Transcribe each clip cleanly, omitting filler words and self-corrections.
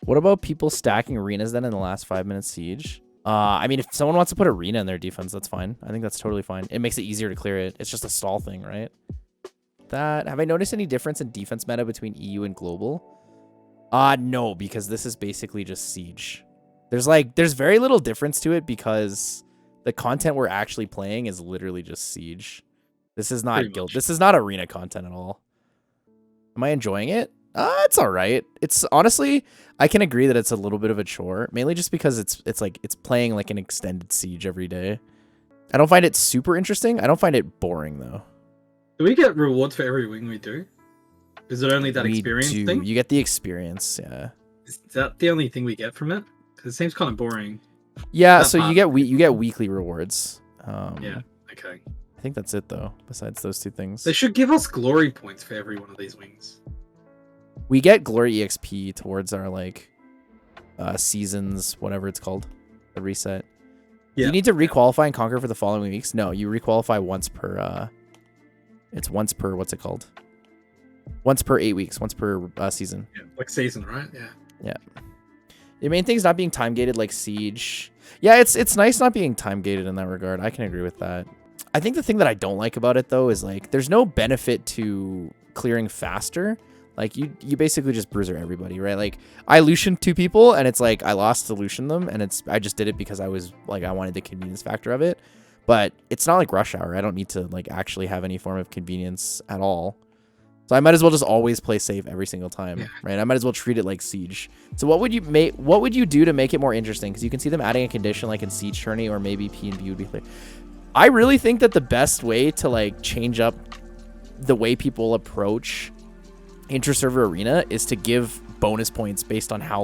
What about people stacking arenas then in the last 5-minute siege? I mean, if someone wants to put arena in their defense, that's fine. I think that's totally fine. It makes it easier to clear it. It's just a stall thing, right? Have I noticed any difference in defense meta between EU and global? No, because this is basically just siege. There's very little difference to it because the content we're actually playing is literally just siege. This is not guild. This is not arena content at all. Am I enjoying it? It's all right. It's honestly, I can agree that it's a little bit of a chore, mainly just because it's playing like an extended siege every day. I don't find it super interesting. I don't find it boring though. Do we get rewards for every wing we do? Is it only that experience thing? You get the experience, yeah. Is that the only thing we get from it? Because it seems kind of boring. Yeah, so you get weekly rewards. Yeah, okay. I think that's it though. Besides those two things, they should give us glory points for every one of these wings. We get glory EXP towards our seasons, whatever it's called, the reset. Yeah. You need to requalify and conquer for the following weeks. No, you requalify once per. It's once per what's it called? Once per 8 weeks, once per season. Yeah, like season, right? Yeah. Yeah. The main thing is not being time gated like Siege. Yeah, it's nice not being time gated in that regard. I can agree with that. I think the thing that I don't like about it though is there's no benefit to clearing faster. Like you basically just bruiser everybody, right? I Lucian 2 people and it's I lost to Lucian them and I just did it because I was I wanted the convenience factor of it. But it's not like Rush Hour. I don't need to actually have any form of convenience at all. So I might as well just always play safe every single time, right? I might as well treat it like Siege. So what would you do to make it more interesting? Because you can see them adding a condition like in Siege Tourney or maybe P&B would be clear. I really think that the best way to change up the way people approach Interserver Arena is to give bonus points based on how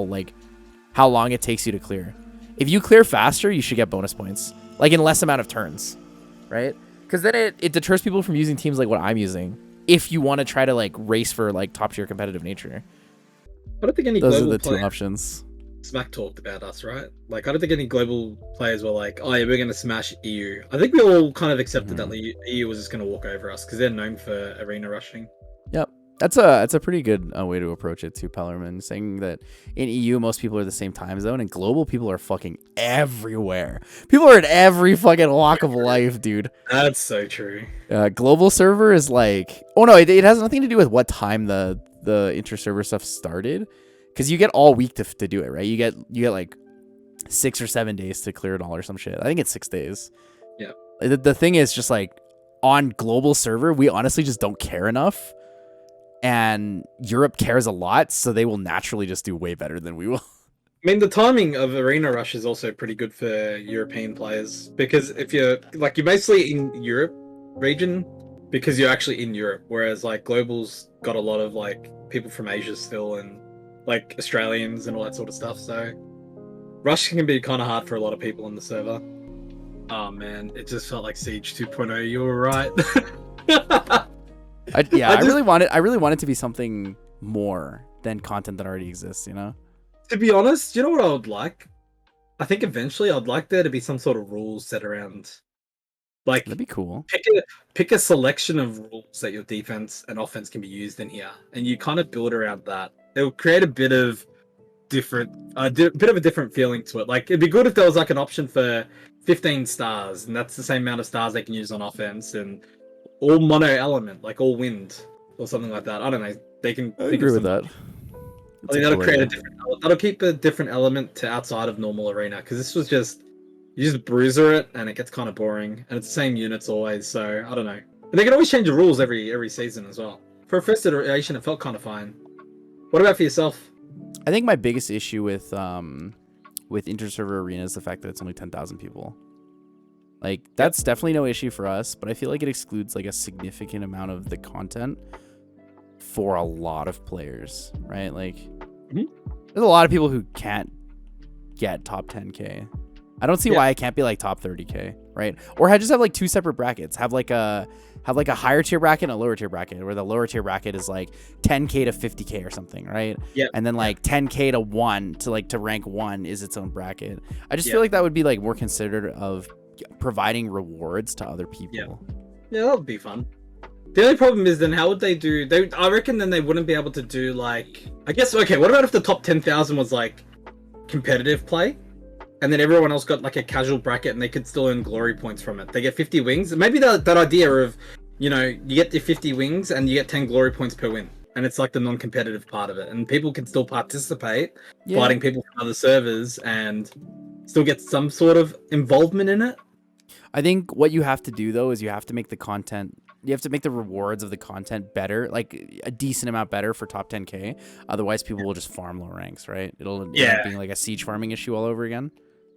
long it takes you to clear. If you clear faster, you should get bonus points, in less amount of turns, right? Because then it deters people from using teams like what I'm using. If you want to try to race for top tier competitive nature, I don't think any those global are the two options. Smack talked about us, right? I don't think any global players were oh yeah, we're gonna smash EU. I think we all kind of accepted that the EU was just gonna walk over us because they're known for arena rushing. Yep. That's a pretty good way to approach it too, Pellerman, saying that in EU most people are the same time zone and global people are fucking everywhere. People are in every fucking walk of life, dude. That's so true. Global server is oh no, it has nothing to do with what time the inter-server stuff started, because you get all week to do it, right? You get 6 or 7 days to clear it all or some shit. I think it's 6 days. Yeah. The thing is just on global server, we honestly just don't care enough. And Europe cares a lot, so they will naturally just do way better than we will. I mean, the timing of Arena Rush is also pretty good for European players, because if you're mostly in Europe region because you're actually in Europe, whereas Global's got a lot of people from Asia still and Australians and all that sort of stuff. So Rush can be kind of hard for a lot of people on the server. Oh man, it just felt like Siege 2.0. You were right. I really want it to be something more than content that already exists, you know? To be honest, you know what I would like? I think eventually I'd like there to be some sort of rules set around. That'd be cool. Pick a selection of rules that your defense and offense can be used in here, and you kind of build around that. It will create a bit of a different feeling to it. It'd be good if there was an option for 15 stars, and that's the same amount of stars they can use on offense, and all mono element, all wind or something like that. I don't know. They can. I agree with that. I think that'll create that'll keep a different element to outside of normal arena, because this was you just bruiser it and it gets kind of boring, and it's the same units always. So I don't know. And they can always change the rules every season as well. For a first iteration, it felt kind of fine. What about for yourself? I think my biggest issue with Interserver Arena is the fact that it's only 10,000 people. That's definitely no issue for us, but I feel like it excludes a significant amount of the content for a lot of players, right? There's a lot of people who can't get top 10K. I don't see why it can't be top 30K, right? Or just have 2 separate brackets. Have a higher tier bracket and a lower tier bracket, where the lower tier bracket is 10K to 50K or something, right? Yeah. And then 10K to 1 to rank 1 is its own bracket. I just feel like that would be more considered of providing rewards to other people. Yeah, that would be fun. The only problem is then how would they do? I reckon then they wouldn't be able to do like. I guess okay. What about if the top 10,000 was like competitive play, and then everyone else got like a casual bracket and they could still earn glory points from it? They get 50 wings. Maybe that idea of, you know, you get your 50 wings and you get 10 glory points per win, and it's like the non-competitive part of it, and people can still participate, fighting people from other servers and still get some sort of involvement in it. I think what you have to do though is you have to make the content. You have to make the rewards of the content better, like a decent amount better for top 10K. Otherwise, people will just farm low ranks, right? It'll end up being like a siege farming issue all over again.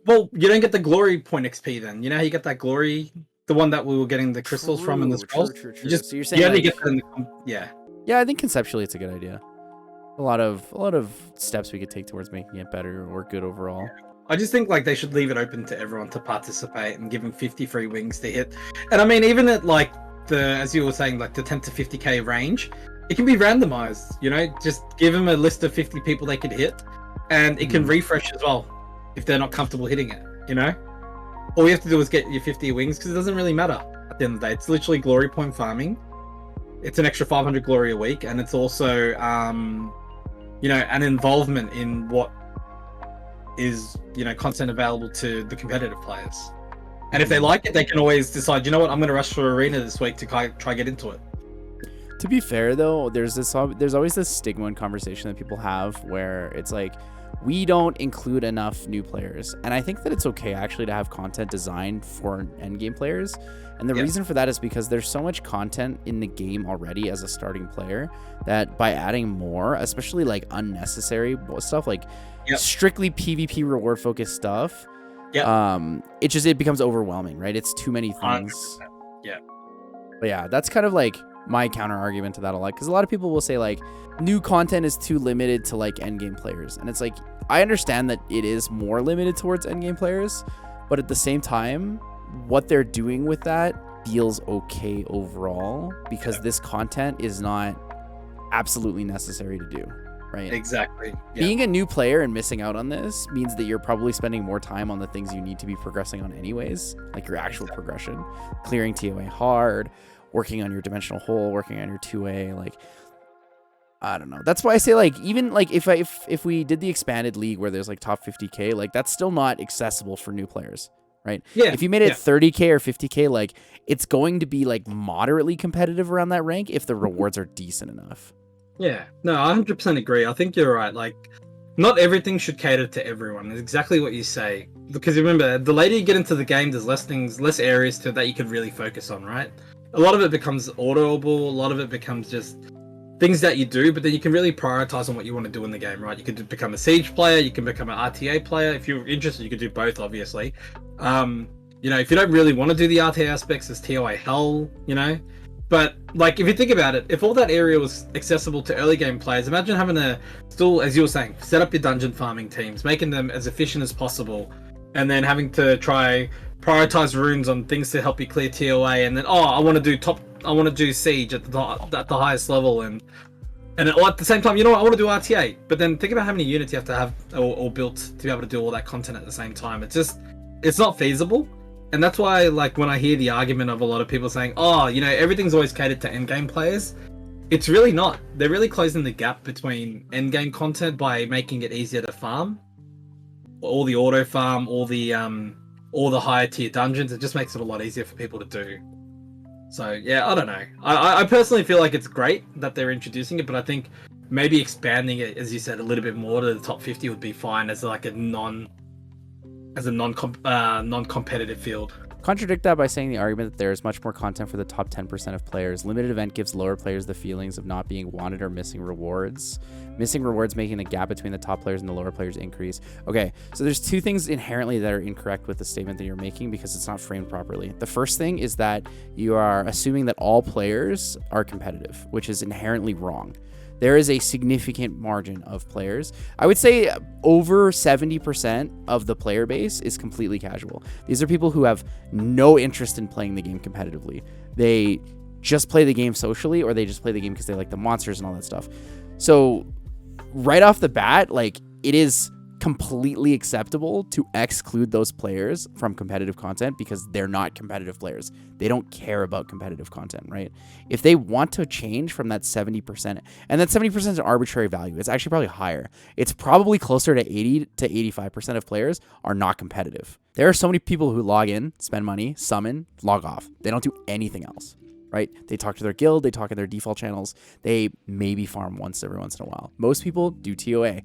Well, you don't get the glory point XP then. You know how you get that glory, the one that we were getting the crystals from in the scrolls? True. So you're saying you only like, get that in the, Yeah, I think conceptually it's a good idea. A lot of steps we could take towards making it better or good overall. I just think like they should leave it open to everyone to participate and give them 50 free wings to hit. And I mean, even at like as you were saying, like the 10 to 50K range, it can be randomized, you know, just give them a list of 50 people they could hit, and it can refresh as well if they're not comfortable hitting it, you know? All you have to do is get your 50 wings, because it doesn't really matter at the end of the day. It's literally glory point farming. It's an extra 500 glory a week, and it's also, you know, an involvement in what is, you know, content available to the competitive players. And if they like it, they can always decide, you know what, I'm going to rush for Arena this week to try get into it. To be fair, though, there's always this stigma and conversation that people have where it's like, we don't include enough new players. And I think that it's okay actually to have content designed for endgame players. And the reason for that is because there's so much content in the game already as a starting player that by adding more, especially like unnecessary stuff, like strictly PvP reward focused stuff, it becomes overwhelming, right? It's too many things. 100%. Yeah. But yeah, that's kind of like my counter argument to that a lot, because a lot of people will say like new content is too limited to like endgame players, and it's like I understand that it is more limited towards endgame players, but at the same time, what they're doing with that feels okay overall, because this content is not absolutely necessary to do, right? Exactly. Being a new player and missing out on this means that you're probably spending more time on the things you need to be progressing on anyways, like your actual progression, clearing TOA hard, working on your dimensional hole, working on your 2A, like I don't know. That's why I say like even like if we did the expanded league where there's like top 50K, like that's still not accessible for new players, right? Yeah. If you made it 30K or 50K, like it's going to be like moderately competitive around that rank if the rewards are decent enough. Yeah. No, I 100% agree. I think you're right. Like not everything should cater to everyone. It's exactly what you say. Because remember, the later you get into the game, there's less areas to that you could really focus on, right? A lot of it becomes autoable. A lot of it becomes just things that you do, but then you can really prioritize on what you want to do in the game, right? You could become a siege player, you can become an RTA player. If you're interested, you could do both, obviously. You know, if you don't really want to do the RTA aspects, there's TOA hell, you know? But, like, if you think about it, if all that area was accessible to early game players, imagine having to still, as you were saying, set up your dungeon farming teams, making them as efficient as possible, and then having to try prioritize runes on things to help you clear TOA, and then, I want to do siege at the highest level, and all at the same time, you know what, I want to do RTA. But then think about how many units you have to have or built to be able to do all that content at the same time. It's not feasible. And that's why, like, when I hear the argument of a lot of people saying, you know, everything's always catered to endgame players, it's really not. They're really closing the gap between endgame content by making it easier to farm. All the auto farm, all the higher tier dungeons, it just makes it a lot easier for people to do. So, yeah, I don't know. I personally feel like it's great that they're introducing it, but I think maybe expanding it, as you said, a little bit more to the top 50 would be fine as like a non-competitive field. Contradict that by saying the argument that there is much more content for the top 10% of players. Limited event gives lower players the feelings of not being wanted or missing rewards. Missing rewards making the gap between the top players and the lower players increase. Okay, so there's two things inherently that are incorrect with the statement that you're making because it's not framed properly. The first thing is that you are assuming that all players are competitive, which is inherently wrong. There is a significant margin of players. I would say over 70% of the player base is completely casual. These are people who have no interest in playing the game competitively. They just play the game socially, or they just play the game because they like the monsters and all that stuff. So right off the bat, like, it is completely acceptable to exclude those players from competitive content because they're not competitive players. They don't care about competitive content, right? If they want to change from that 70%, and that 70% is an arbitrary value, it's actually probably higher. It's probably closer to 80 to 85% of players are not competitive. There are so many people who log in, spend money, summon, log off. They don't do anything else, right? They talk to their guild, they talk in their default channels, they maybe farm every once in a while. Most people do TOA.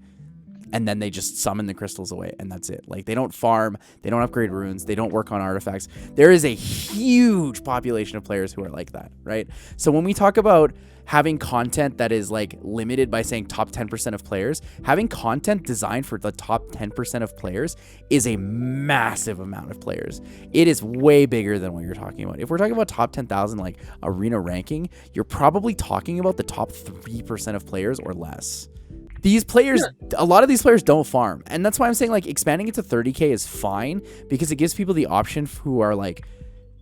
And then they just summon the crystals away, and that's it. Like, they don't farm, they don't upgrade runes, they don't work on artifacts. There is a huge population of players who are like that, right? So when we talk about having content that is like limited by saying top 10% of players, having content designed for the top 10% of players is a massive amount of players. It is way bigger than what you're talking about. If we're talking about top 10,000 like arena ranking, you're probably talking about the top 3% of players or less. These players, a lot of these players don't farm. And that's why I'm saying like expanding it to 30K is fine, because it gives people the option who are like,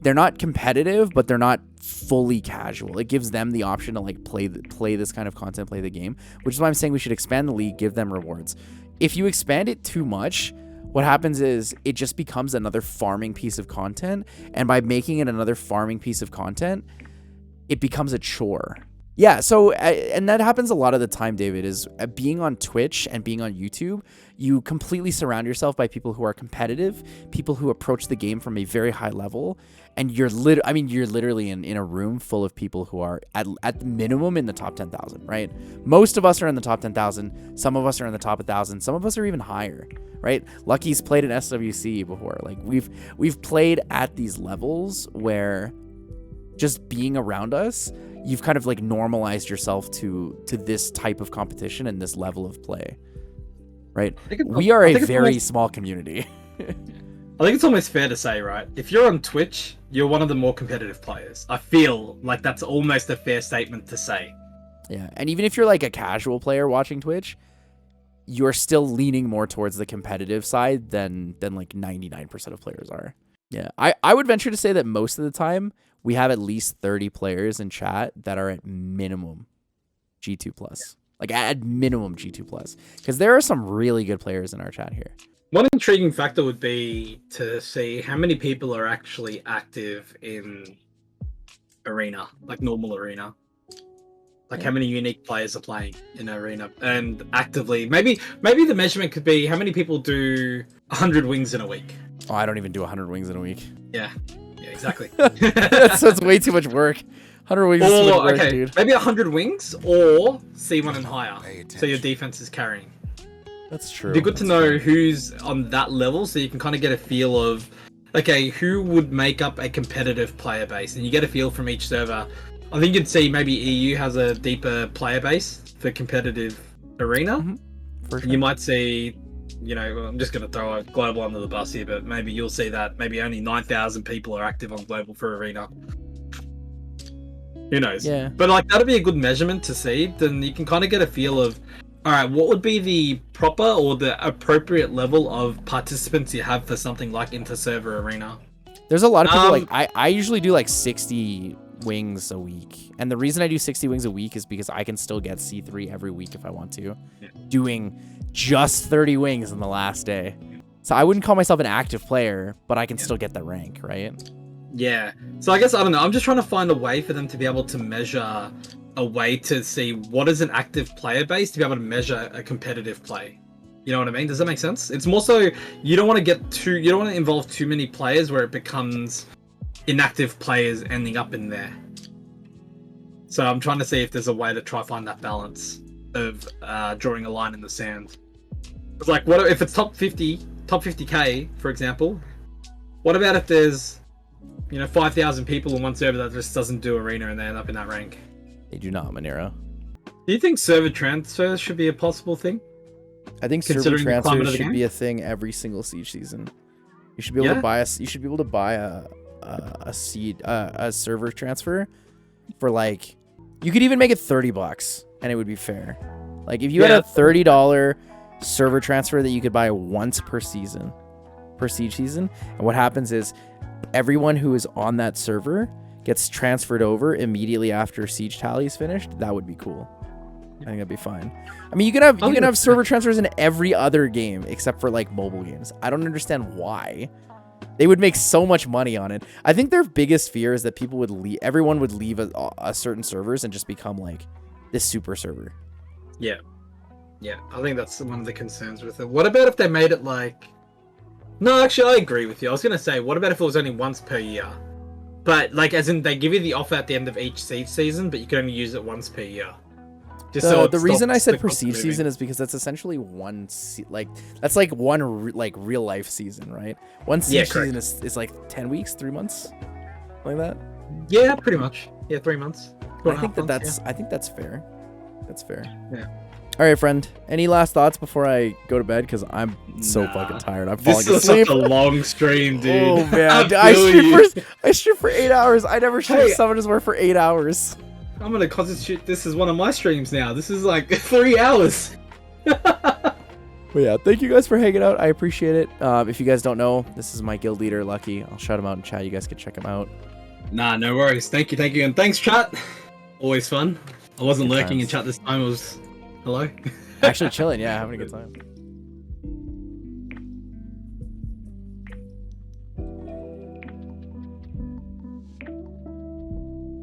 they're not competitive, but they're not fully casual. It gives them the option to like play this kind of content, play the game, which is why I'm saying we should expand the league, give them rewards. If you expand it too much, what happens is it just becomes another farming piece of content. And by making it another farming piece of content, it becomes a chore. Yeah, so, and that happens a lot of the time, David, is being on Twitch and being on YouTube, you completely surround yourself by people who are competitive, people who approach the game from a very high level, and you're literally in a room full of people who are at the minimum in the top 10,000, right? Most of us are in the top 10,000, some of us are in the top 1,000, some of us are even higher, right? Lucky's played in SWC before. Like, we've played at these levels where just being around us, you've kind of like normalized yourself to this type of competition and this level of play, right? We are a very small community. I think it's almost fair to say, right? If you're on Twitch, you're one of the more competitive players. I feel like that's almost a fair statement to say. Yeah, and even if you're like a casual player watching Twitch, you're still leaning more towards the competitive side than like 99% of players are. Yeah, I would venture to say that most of the time we have at least 30 players in chat that are at minimum G2+. Like at minimum G2+. Because there are some really good players in our chat here. One intriguing factor would be to see how many people are actually active in Arena, like normal Arena. Like how many unique players are playing in Arena and actively. Maybe the measurement could be how many people do 100 wings in a week. Oh, I don't even do 100 wings in a week. Yeah, exactly. That's way too much work. 100 wings is too much work, okay, dude. Maybe 100 wings or C1 and higher. So your defense is carrying. That's true. It'd be good to know who's on that level so you can kind of get a feel of, okay, who would make up a competitive player base? And you get a feel from each server. I think you'd see maybe EU has a deeper player base for competitive Arena. Mm-hmm. For sure. You might see, you know, I'm just going to throw a global under the bus here, but maybe you'll see that maybe only 9,000 people are active on global for Arena. Who knows? Yeah. But like that'd be a good measurement to see. Then you can kind of get a feel of, all right, what would be the proper or the appropriate level of participants you have for something like Interserver Arena? There's a lot of people like I usually do like 60 wings a week, and the reason I do 60 wings a week is because I can still get C3 every week if I want to, doing just 30 wings in the last day. So I wouldn't call myself an active player, but I can still get that rank, right? Yeah. So I guess, I don't know, I'm just trying to find a way for them to be able to measure a way to see what is an active player base to be able to measure a competitive play. You know what I mean? Does that make sense? It's more so you don't want to involve too many players where it becomes inactive players ending up in there. So I'm trying to see if there's a way to try find that balance of drawing a line in the sand. It's like, what if it's top 50k, for example? What about if there's, 5,000 people in one server that just doesn't do Arena and they end up in that rank? They do not, Monero. Do you think server transfers should be a possible thing? I think server transfers should be a thing every single Siege season. You should be able to buy a server transfer for like, you could even make it $30 and it would be fair. Like if you had a $30 server transfer that you could buy once per season, per Siege season, and what happens is everyone who is on that server gets transferred over immediately after Siege tally is finished, that would be cool. I think that'd be fine. I mean, you can have server transfers in every other game except for like mobile games. I don't understand why. They would make so much money on it. I think their biggest fear is that people would leave. Everyone would leave a certain servers and just become like this super server. Yeah, I think that's one of the concerns with it. What about if they made it like? No, actually, I agree with you. I was gonna say, what about if it was only once per year? But like, as in, they give you the offer at the end of each season, but you can only use it once per year. The reason I said prestige season is because that's essentially that's like one real life season, right? One siege season is like 10 weeks, 3 months, like that. Yeah, pretty much. Yeah, 3 months. I think that's fair. That's fair. Yeah. All right, friend. Any last thoughts before I go to bed? Because I'm so fucking tired. I'm falling asleep. This is such a long stream, dude. Oh man, I stream for 8 hours. I never streamed Summoners War for 8 hours. I'm gonna constitute this as one of my streams now. This is like 3 hours. But yeah, thank you guys for hanging out. I appreciate it. If you guys don't know, this is my guild leader, Lucky. I'll shout him out in chat. You guys can check him out. Nah, no worries. Thank you, and thanks, chat. Always fun. I wasn't Good lurking times. in chat this time. It was hello. Actually chilling, yeah, having a good time.